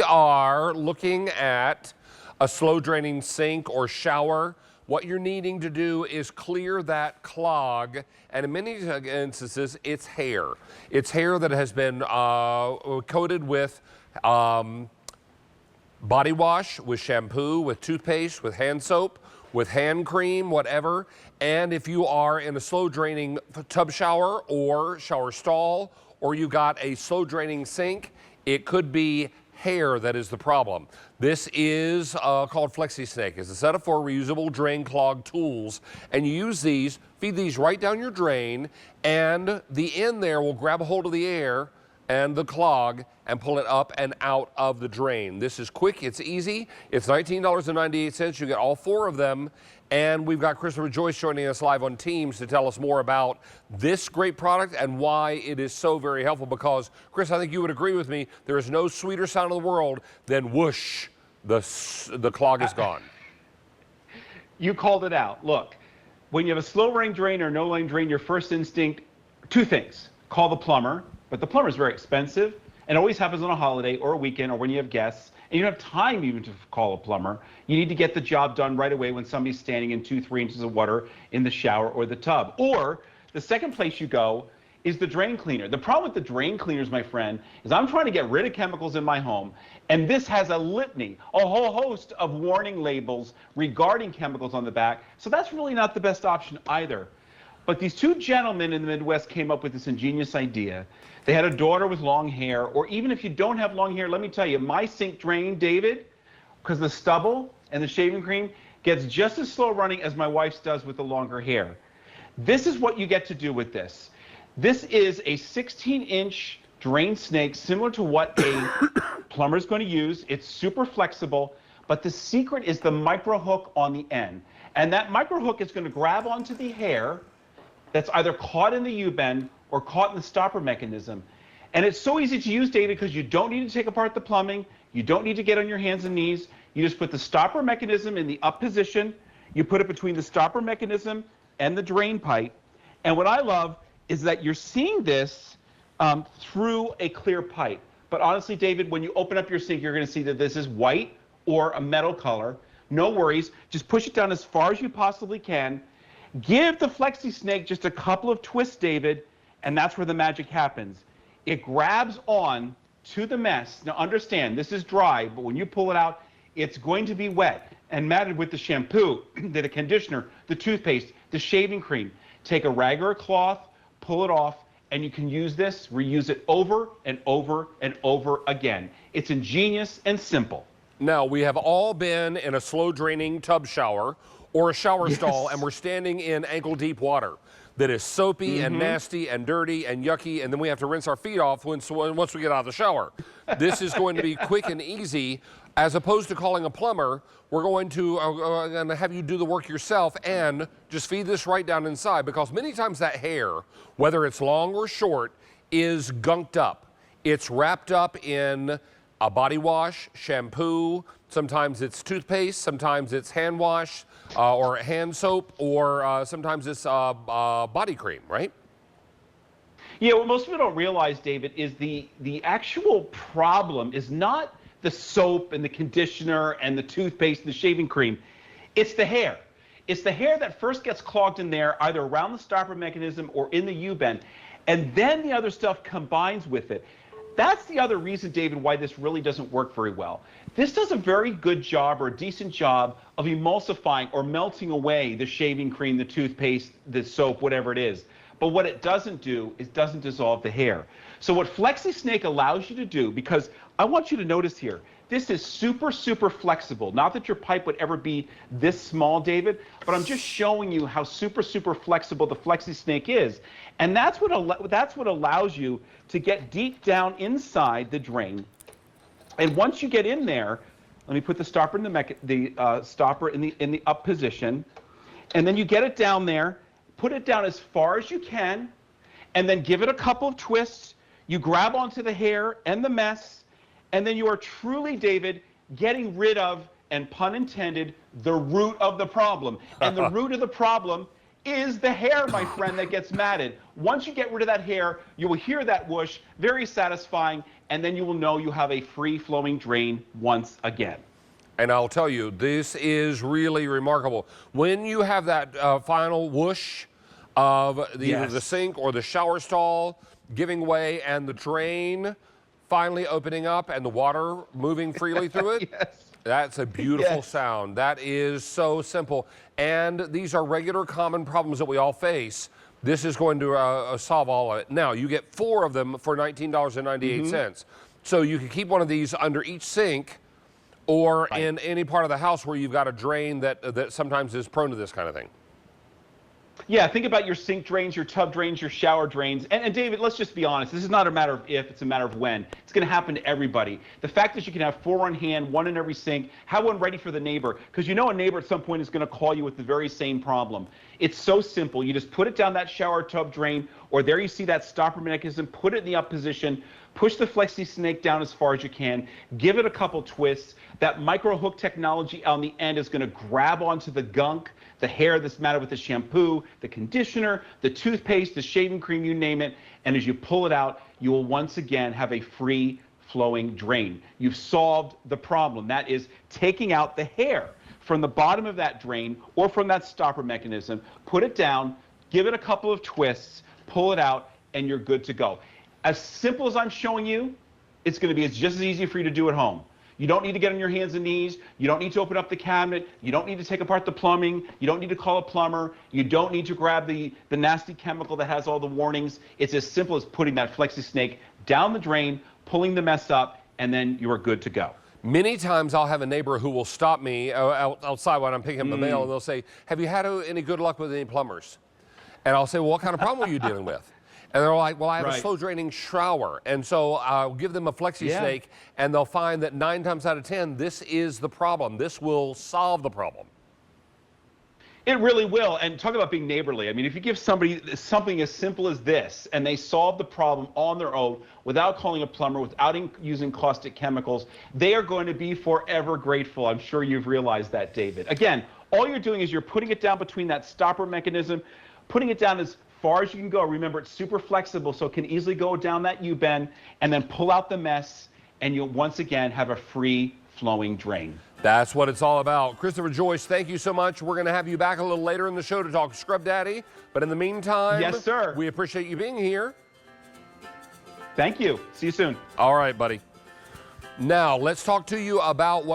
we are looking at a slow draining sink or shower, what you're needing to do is clear that clog, and in many instances, it's hair. It's hair that has been coated with body wash, with shampoo, with toothpaste, with hand soap, with hand cream, whatever. And if you are in a slow draining tub shower or shower stall, or you got a slow draining sink, it could be hair that is the problem. This is called Flexisnake. It's a set of 4 reusable drain clog tools, and you use these, feed these right down your drain, and the end there will grab a hold of the air and the clog and pull it up and out of the drain. This is quick, it's easy. It's $19.98. You get all 4 of them. And we've got Christopher Joyce joining us live on Teams to tell us more about this great product and why it is so very helpful. Because, Chris, I think you would agree with me, there is no sweeter sound in the world than whoosh, the clog is gone. You called it out. Look, when you have a slow running drain or no running drain, your first instinct, 2 things. Call the plumber, but the plumber is very expensive and always happens on a holiday or a weekend or when you have guests. And you don't have time even to call a plumber. You need to get the job done right away when somebody's standing in 2-3 inches of water in the shower or the tub. Or the second place you go is the drain cleaner. The problem with the drain cleaners, my friend, is I'm trying to get rid of chemicals in my home, and this has a litany, a whole host of warning labels regarding chemicals on the back. So that's really not the best option either. But these 2 gentlemen in the Midwest came up with this ingenious idea. They had a daughter with long hair, or even if you don't have long hair, let me tell you, my sink drain, David, because the stubble and the shaving cream gets just as slow running as my wife's does with the longer hair. This is what you get to do with this. This is a 16-inch drain snake, similar to what a plumber is going to use. It's super flexible, but the secret is the micro hook on the end. And that micro hook is going to grab onto the hair that's either caught in the U-bend or caught in the stopper mechanism. And it's so easy to use, David, because you don't need to take apart the plumbing. You don't need to get on your hands and knees. You just put the stopper mechanism in the up position. You put it between the stopper mechanism and the drain pipe. And what I love is that you're seeing this through a clear pipe. But honestly, David, when you open up your sink, you're going to see that this is white or a metal color. No worries. Just push it down as far as you possibly can. Give the Flexisnake just a couple of twists, David, and that's where the magic happens. It grabs on to the mess. Now understand, this is dry, but when you pull it out, it's going to be wet and matted with the shampoo, the conditioner, the toothpaste, the shaving cream. Take a rag or a cloth, pull it off, and you can use this, reuse it over and over and over again. It's ingenious and simple. Now, we have all been in a slow draining tub shower or a shower stall, and we're standing in ankle-deep water that is soapy and nasty and dirty and yucky, and then we have to rinse our feet off once we get out of the shower. This is going to be quick and easy. As opposed to calling a plumber, we're going to have you do the work yourself and just feed this right down inside, because many times that hair, whether it's long or short, is gunked up. It's wrapped up in a body wash, shampoo, sometimes it's toothpaste, sometimes it's hand wash or hand soap, or sometimes it's body cream, right? Yeah, what most people don't realize, David, is the actual problem is not the soap and the conditioner and the toothpaste and the shaving cream. It's the hair. It's the hair that first gets clogged in there, either around the stopper mechanism or in the U-bend, and then the other stuff combines with it. That's the other reason, David, why this really doesn't work very well. This does a very good job or a decent job of emulsifying or melting away the shaving cream, the toothpaste, the soap, whatever it is. But what it doesn't do is doesn't dissolve the hair. So what Flexisnake allows you to do, because I want you to notice here, this is super, super flexible. Not that your pipe would ever be this small, David, but I'm just showing you how super, super flexible the Flexisnake is. And that's what allows you to get deep down inside the drain. And once you get in there, let me put the stopper in the stopper in the up position, and then you get it down there. Put it down as far as you can, and then give it a couple of twists. You grab onto the hair and the mess, and then you are truly, David, getting rid of, and pun intended, the root of the problem. And the root of the problem is the hair, my friend, that gets matted. Once you get rid of that hair, you will hear that whoosh, very satisfying, and then you will know you have a free-flowing drain once again. And I'll tell you, this is really remarkable. When you have that final whoosh of either the sink or the shower stall giving way and the drain finally opening up and the water moving freely through it, that's a beautiful sound. That is so simple. And these are regular common problems that we all face. This is going to solve all of it. Now, you get 4 of them for $19.98. So you can keep one of these under each sink or in any part of the house where you've got a drain that sometimes is prone to this kind of thing. Yeah, think about your sink drains, your tub drains, your shower drains. And David, let's just be honest. This is not a matter of if, it's a matter of when. It's going to happen to everybody. The fact that you can have 4 on hand, 1 in every sink, have one ready for the neighbor, because you know a neighbor at some point is going to call you with the very same problem. It's so simple. You just put it down that shower tub drain, or there you see that stopper mechanism, put it in the up position, push the Flexisnake down as far as you can, give it a couple twists. That micro hook technology on the end is going to grab onto the gunk, the hair that's matted with the shampoo, the conditioner, the toothpaste, the shaving cream, you name it. And as you pull it out, you will once again have a free flowing drain. You've solved the problem. That is taking out the hair from the bottom of that drain or from that stopper mechanism, put it down, give it a couple of twists, pull it out, and you're good to go. As simple as I'm showing you, it's going to be just as easy for you to do at home. You don't need to get on your hands and knees. You don't need to open up the cabinet. You don't need to take apart the plumbing. You don't need to call a plumber. You don't need to grab the nasty chemical that has all the warnings. It's as simple as putting that Flexisnake down the drain, pulling the mess up, and then you are good to go. Many times I'll have a neighbor who will stop me outside when I'm picking up the mail, and they'll say, have you had any good luck with any plumbers? And I'll say, well, what kind of problem are you dealing with? And they're like, well, I have a slow draining shower. And so I'll give them a Flexisnake, and they'll find that 9 times out of 10, this is the problem. This will solve the problem. It really will. And talk about being neighborly. I mean, if you give somebody something as simple as this, and they solve the problem on their own without calling a plumber, without using caustic chemicals, they are going to be forever grateful. I'm sure you've realized that, David. Again, all you're doing is you're putting it down between that stopper mechanism, putting it down as far as you can go. Remember, it's super flexible, so it can easily go down that U-bend and then pull out the mess, and you'll once again have a free flowing drain. That's what it's all about. Christopher Joyce, thank you so much. We're going to have you back a little later in the show to talk Scrub Daddy. But in the meantime, yes, sir, we appreciate you being here. Thank you. See you soon. All right, buddy. Now, let's talk to you about what